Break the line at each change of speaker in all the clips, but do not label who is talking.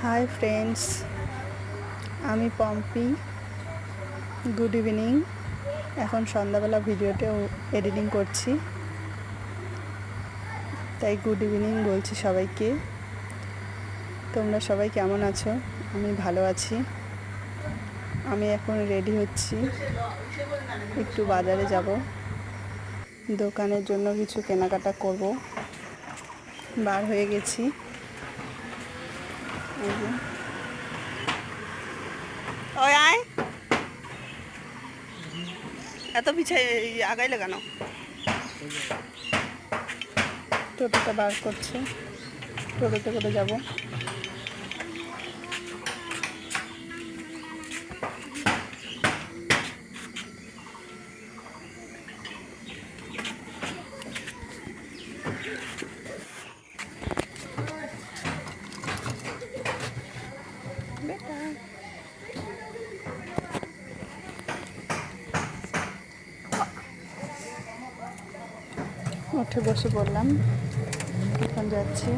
Hi friends, আমি Pompi. Good evening. এখন সন্ধ্যাবেলা ভিডিওতেও এডিটিং করছি, তাই গুড ইভিনিং বলছি সবাইকে। তোমরা সবাই কেমন আছো? আমি ভালো আছি। আমি এখন রেডি হচ্ছি, একটু বাজারে যাব, দোকানের জন্য কিছু কেনাকাটা করব। বার হয়ে গেছি। ওই আয়, এত পিছিয়ে আগাইলে কেন? টোটোটা বার করছে, টোটোতে করে যাব। উঠে বসে পড়লাম। এখন যাচ্ছি,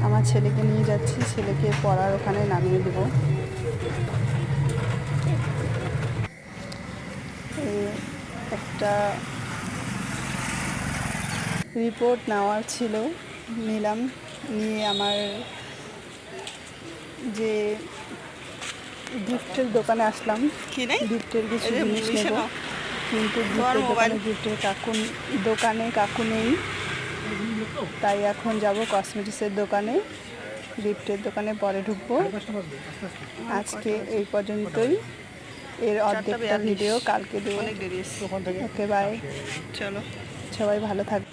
আমার ছেলেকে নিয়ে যাচ্ছি, ছেলেকে পড়ার ওখানে নামিয়ে দেব। একটা রিপোর্ট নেওয়ার ছিল, নিলাম। নিয়ে আমার যে গিফটের দোকানে আসলাম, গিফটের কিছু জিনিস নেব, কিন্তু গিফটের দোকানে কাকু নেই, তাই এখন যাব কসমেটিক্সের দোকানে। গিফটের দোকানে পরে ঢুকবো। আজকে এই পর্যন্তই, এর অর্ধেকটা ভিডিও কালকে দেবো। ওকে, বাই। চলো, সবাই ভালো থাকবে।